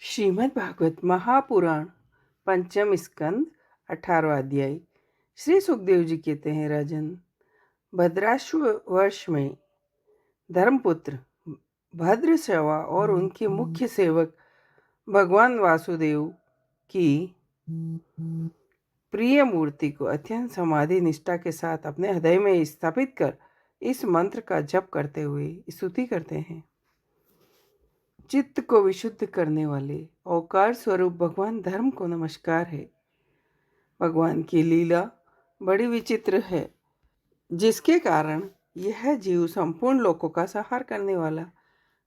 श्रीमद् भागवत महापुराण पंचम स्कंद 18वां अध्याय। श्री सुखदेव जी कहते हैं, राजन, भद्राश्व वर्ष में धर्मपुत्र भद्रश्रवा और उनके मुख्य सेवक भगवान वासुदेव की प्रिय मूर्ति को अत्यंत समाधि निष्ठा के साथ अपने हृदय में स्थापित कर इस मंत्र का जप करते हुए स्तुति करते हैं। चित्त को विशुद्ध करने वाले औकार स्वरूप भगवान धर्म को नमस्कार है। भगवान की लीला बड़ी विचित्र है, जिसके कारण यह जीव संपूर्ण लोकों का संहार करने वाला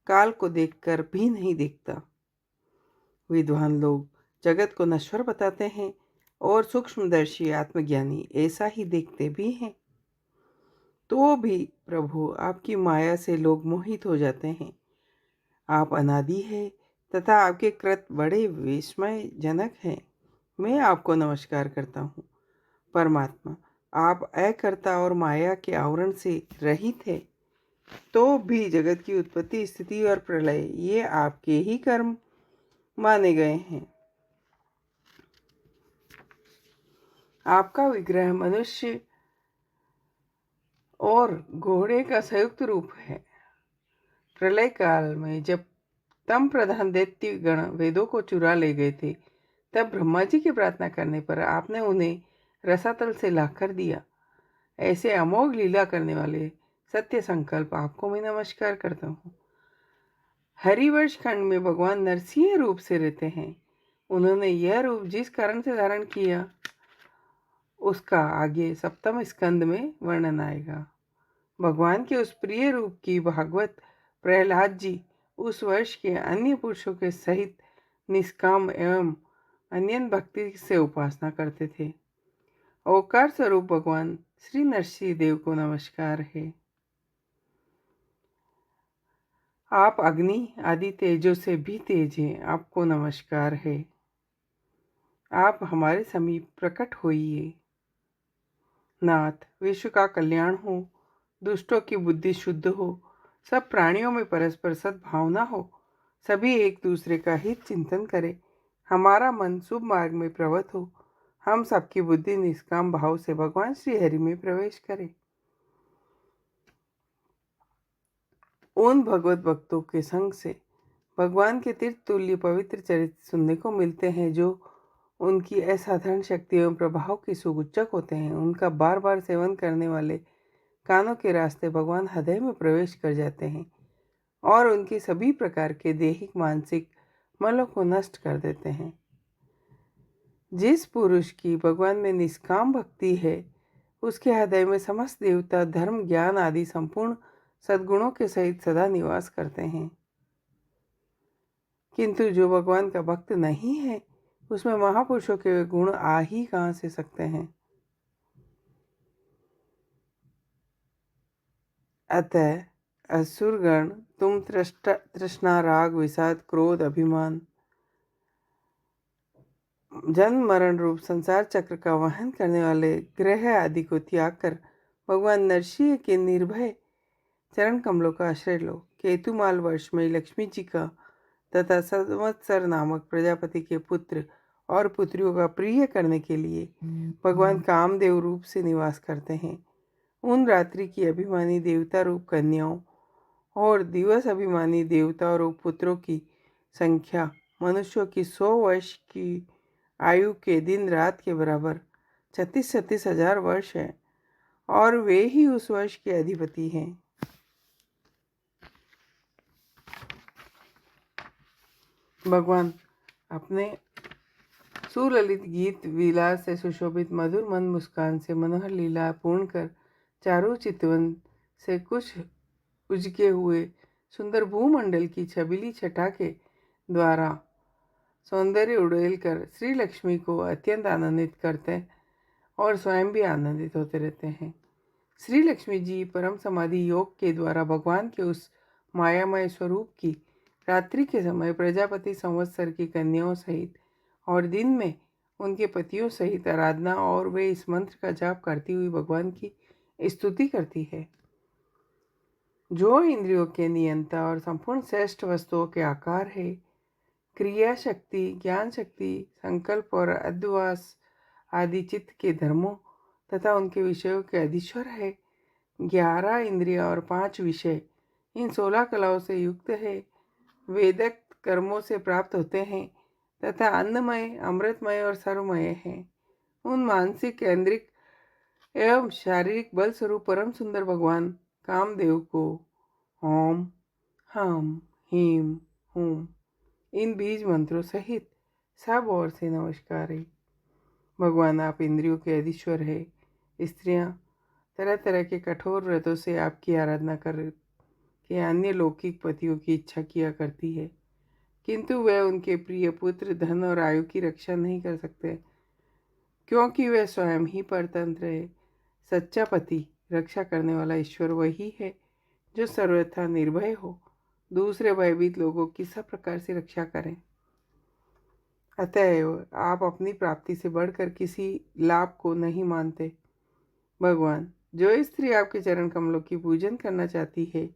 काल को देखकर भी नहीं देखता। विद्वान लोग जगत को नश्वर बताते हैं और सूक्ष्मदर्शी आत्मज्ञानी ऐसा ही देखते भी हैं। तो भी प्रभु, आपकी माया से लोग मोहित हो जाते हैं। आप अनादि है तथा आपके कृत बड़े विस्मयजनक हैं। मैं आपको नमस्कार करता हूँ। परमात्मा, आप अकर्ता और माया के आवरण से रहित है, तो भी जगत की उत्पत्ति, स्थिति और प्रलय ये आपके ही कर्म माने गए हैं। आपका विग्रह मनुष्य और घोड़े का संयुक्त रूप है। प्रलय काल में जब तम प्रधान दैत्य गण वेदों को चुरा ले गए थे, तब ब्रह्मा जी की प्रार्थना करने पर आपने उन्हें रसातल से लाकर दिया। ऐसे अमोघ लीला करने वाले सत्य संकल्प आपको मैं नमस्कार करता हूँ। हरिवर्ष खंड में भगवान नरसिंह रूप से रहते हैं। उन्होंने यह रूप जिस कारण से धारण किया, उसका आगे सप्तम स्कंद में वर्णन आएगा। भगवान के उस प्रिय रूप की भागवत प्रहलाद जी उस वर्ष के अन्य पुरुषों के सहित निष्काम एवं अन्यन भक्ति से उपासना करते थे। ओकार स्वरूप भगवान श्री नरसिंह देव को नमस्कार है। आप अग्नि आदि तेजों से भी तेज हैं, आपको नमस्कार है। आप हमारे समीप प्रकट होइए। नाथ, विश्व का कल्याण हो, दुष्टों की बुद्धि शुद्ध हो, सब प्राणियों में परस्पर सद्भावना हो, सभी एक दूसरे का हित चिंतन करें, हमारा मन शुभ मार्ग में प्रवृत्त हो, हम सबकी बुद्धि निष्काम भाव से भगवान श्री हरि में प्रवेश करें। उन भगवत भक्तों के संग से भगवान के तीर्थ तुल्य पवित्र चरित्र सुनने को मिलते हैं, जो उनकी असाधारण शक्ति एवं प्रभाव की सुगुच्चक होते हैं। उनका बार बार सेवन करने वाले कानों के रास्ते भगवान हृदय में प्रवेश कर जाते हैं और उनके सभी प्रकार के दैहिक मानसिक मलों को नष्ट कर देते हैं। जिस पुरुष की भगवान में निष्काम भक्ति है, उसके हृदय में समस्त देवता, धर्म, ज्ञान आदि संपूर्ण सद्गुणों के सहित सदा निवास करते हैं। किंतु जो भगवान का भक्त नहीं है, उसमें महापुरुषों के गुण आ ही कहाँ से सकते हैं। अतः असुरगण, तुम तृष्णा, राग, विषाद, क्रोध, अभिमान, जन्म मरण रूप संसार चक्र का वहन करने वाले ग्रह आदि को त्याग कर भगवान नरसिंह के निर्भय चरण कमलों का आश्रय लो। केतुमाल वर्ष में लक्ष्मी जी का तथा संवत्सर नामक प्रजापति के पुत्र और पुत्रियों का प्रिय करने के लिए भगवान कामदेव रूप से निवास करते हैं। उन रात्रि की अभिमानी देवता रूप कन्याओं और दिवस अभिमानी देवता रूप पुत्रों की संख्या मनुष्यों की 100 वर्ष की आयु के दिन रात के बराबर 36-36 हजार वर्ष है, और वे ही उस वर्ष के अधिपति हैं। भगवान अपने सुललित गीत विलास से सुशोभित मधुर मंद मुस्कान से मनोहर लीला पूर्ण कर चारों चितवन से कुछ उजके हुए सुंदर भूमंडल की छबीली छटा के द्वारा सौंदर्य उड़ेल कर श्री लक्ष्मी को अत्यंत आनंदित करते और स्वयं भी आनंदित होते रहते हैं। श्री लक्ष्मी जी परम समाधि योग के द्वारा भगवान के उस मायामय स्वरूप की रात्रि के समय प्रजापति संवत्सर की कन्याओं सहित और दिन में उनके पतियों सहित आराधना और वे इस मंत्र का जाप करती हुई भगवान की स्तुति करती है। जो इंद्रियों के नियंता और संपूर्ण श्रेष्ठ वस्तुओं के आकार है, क्रिया शक्ति, ज्ञान शक्ति, संकल्प और अध्यास आदि चित्त के धर्मों तथा उनके विषयों के अधीश्वर है। 11 इंद्रियां और 5 विषय इन 16 कलाओं से युक्त है। वेदक कर्मों से प्राप्त होते हैं तथा अन्नमय, अमृतमय और सर्वमय है। उन मानसिक, केंद्रिक एवं शारीरिक बल स्वरूप परम सुंदर भगवान कामदेव को ओम, हम, हीम, हूम इन बीज मंत्रों सहित सब ओर से नमस्कार है। भगवान, आप इंद्रियों के अधीश्वर है। स्त्रियां तरह तरह के कठोर व्रतों से आपकी आराधना कर के अन्य लौकिक पतियों की इच्छा किया करती है, किंतु वे उनके प्रिय पुत्र, धन और आयु की रक्षा नहीं कर सकते, क्योंकि वे स्वयं ही परतंत्र है। सच्चा पति, रक्षा करने वाला ईश्वर वही है जो सर्वथा निर्भय हो, दूसरे भयभीत लोगों की सब प्रकार से रक्षा करें। अतएव आप अपनी प्राप्ति से बढ़कर किसी लाभ को नहीं मानते। भगवान, जो स्त्री आपके चरण कमलों की पूजन करना चाहती है,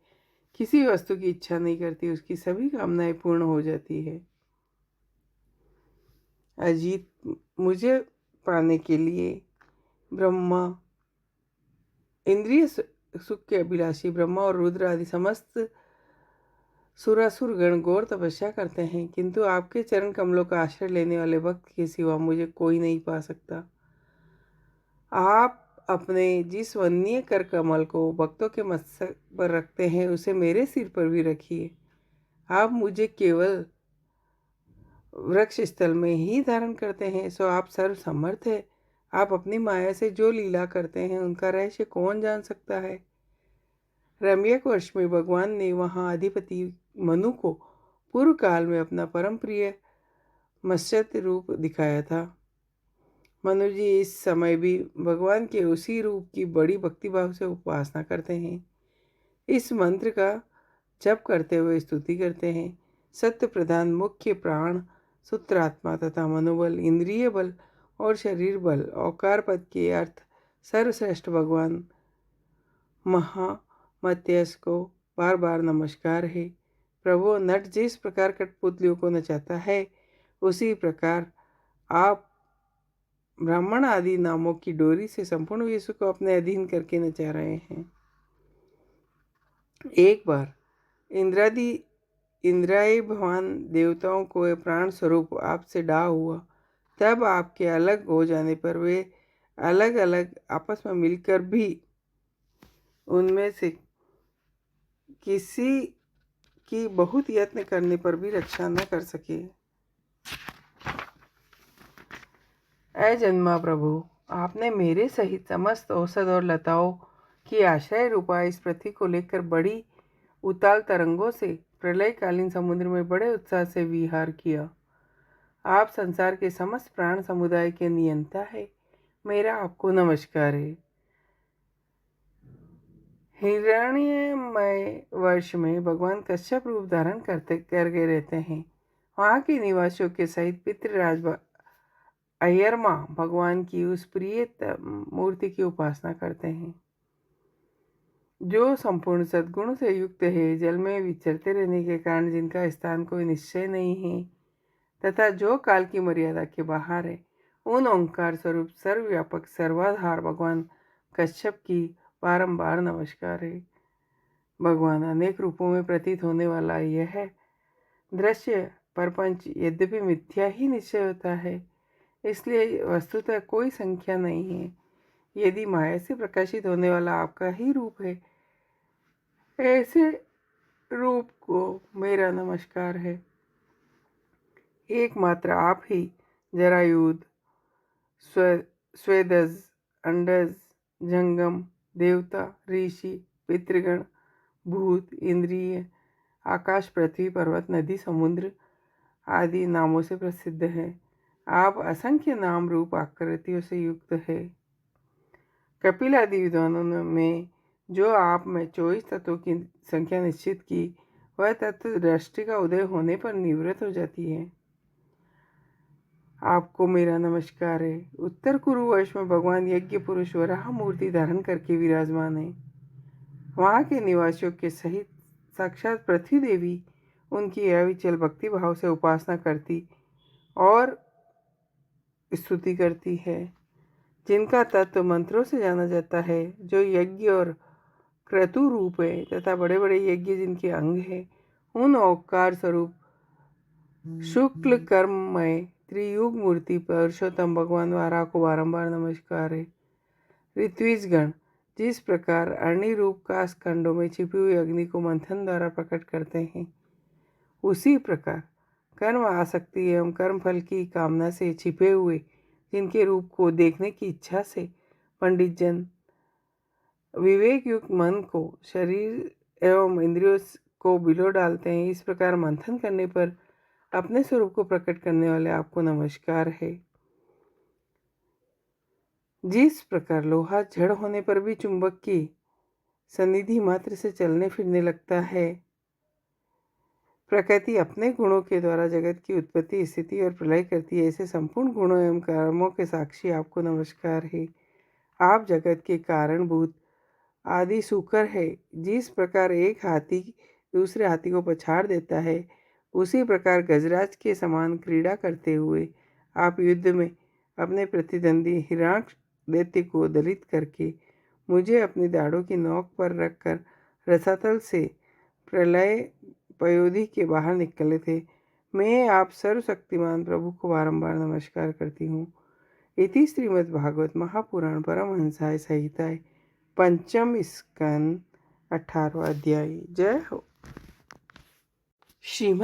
किसी वस्तु की इच्छा नहीं करती, उसकी सभी कामनाएं पूर्ण हो जाती है। अजीत, मुझे पाने के लिए ब्रह्मा, इंद्रिय सुख के अभिलाषी ब्रह्मा और रुद्र आदि समस्त सुरासुर गण घोर तपस्या करते हैं, किंतु आपके चरण कमलों का आश्रय लेने वाले भक्त के सिवा मुझे कोई नहीं पा सकता। आप अपने जिस वन्य कर कमल को भक्तों के मस्तक पर रखते हैं, उसे मेरे सिर पर भी रखिए। आप मुझे केवल वृक्ष स्थल में ही धारण करते हैं, सो आप सर्व समर्थ है। आप अपनी माया से जो लीला करते हैं, उनका रहस्य कौन जान सकता है। रम्यक वर्ष में भगवान ने वहाँ अधिपति मनु को पूर्व काल में अपना परम प्रिय मत्स्य रूप दिखाया था। मनु जी इस समय भी भगवान के उसी रूप की बड़ी भक्तिभाव से उपासना करते हैं। इस मंत्र का जप करते हुए स्तुति करते हैं। सत्य प्रधान मुख्य प्राण, सूत्रात्मा तथा मनोबल, इंद्रिय बल और शरीर बल, औकार पद के अर्थ सर्वश्रेष्ठ भगवान महामत्यस को बार बार नमस्कार है। प्रभु, नट जिस प्रकार कठपुतलियों को नचाता है, उसी प्रकार आप ब्राह्मण आदि नामों की डोरी से संपूर्ण विश्व को अपने अधीन करके नचा रहे हैं। एक बार इंद्रायी भगवान देवताओं को प्राण स्वरूप आपसे डाह हुआ, तब आपके अलग हो जाने पर वे अलग अलग आपस में मिलकर भी उनमें से किसी की बहुत यत्न करने पर भी रक्षा न कर सके। जन्मा प्रभु, आपने मेरे सहित समस्त औषध और लताओं की आश्रय रूपा इस पृथ्वी को लेकर बड़ी उताल तरंगों से प्रलयकालीन समुद्र में बड़े उत्साह से विहार किया। आप संसार के समस्त प्राण समुदाय के नियंता है। मेरा आपको नमस्कार है। हिरण्यमय वर्ष में भगवान कश्यप रूप धारण करके रहते हैं। वहाँ के निवासियों के सहित पितृराज अय्यरमा भगवान की उस प्रिय मूर्ति की उपासना करते हैं जो संपूर्ण सद्गुण से युक्त है, जल में विचरते रहने के कारण जिनका स्थान कोई निश्चय नहीं है तथा जो काल की मर्यादा के बाहर है। उन ओंकार स्वरूप सर्वव्यापक सर्वाधार भगवान कश्यप की बारंबार नमस्कार है। भगवान, अनेक रूपों में प्रतीत होने वाला यह दृश्य प्रपंच यद्यपि मिथ्या ही निश्चय होता है, इसलिए वस्तुतः कोई संख्या नहीं है। यदि माया से प्रकाशित होने वाला आपका ही रूप है, ऐसे रूप को मेरा नमस्कार है। एकमात्र आप ही जरायुध, स्वेदज, अंडज, जंगम, देवता, ऋषि, पितृगण, भूत, इंद्रिय, आकाश, पृथ्वी, पर्वत, नदी, समुद्र आदि नामों से प्रसिद्ध है। आप असंख्य नाम रूप आकृतियों से युक्त है। कपिल आदि विद्वानों में जो आप में 24 तत्वों की संख्या निश्चित की, वह तत्व दृष्टि का उदय होने पर निवृत्त हो जाती है। आपको मेरा नमस्कार है। उत्तर कुरु वर्ष में भगवान यज्ञ पुरुष वराह मूर्ति धारण करके विराजमान है। वहाँ के निवासियों के सहित साक्षात पृथ्वी देवी उनकी अविचल भक्ति भाव से उपासना करती और स्तुति करती है, जिनका तत्व मंत्रों से जाना जाता है, जो यज्ञ और क्रतु रूप है तथा बड़े बड़े यज्ञ जिनके अंग है, उन औकार स्वरूप शुक्ल कर्ममय त्रियुग मूर्ति पुरुषोत्तम भगवान वारा को बारंबार नमस्कार है। ऋत्विजगण जिस प्रकार अरणि रूप काश खंडों में छिपी हुई अग्नि को मंथन द्वारा प्रकट करते हैं, उसी प्रकार कर्म आसक्ति एवं कर्मफल की कामना से छिपे हुए जिनके रूप को देखने की इच्छा से पंडित जन विवेक युक्त मन को शरीर एवं इंद्रियों को बिलो डालते हैं, इस प्रकार मंथन करने पर अपने स्वरूप को प्रकट करने वाले आपको नमस्कार है। जिस प्रकार लोहा जड़ होने पर भी चुंबक की सन्निधि मात्र से चलने फिरने लगता है, प्रकृति अपने गुणों के द्वारा जगत की उत्पत्ति स्थिति और प्रलय करती है, ऐसे संपूर्ण गुणों एवं कर्मों के साक्षी आपको नमस्कार है। आप जगत के कारणभूत आदि सुकर है। जिस प्रकार एक हाथी दूसरे हाथी को पछाड़ देता है, उसी प्रकार गजराज के समान क्रीड़ा करते हुए आप युद्ध में अपने प्रतिद्वंदी हिरण्याक्ष दैत्य को दलित करके मुझे अपनी दाढ़ों की नोक पर रखकर रसातल से प्रलय पयोधि के बाहर निकले थे। मैं आप सर्वशक्तिमान प्रभु को बारंबार नमस्कार करती हूँ। इति श्रीमद्भागवत महापुराण परमहंसाय संहिताय पंचम स्कंद 18वां अध्याय। जय हो। श्रीमद्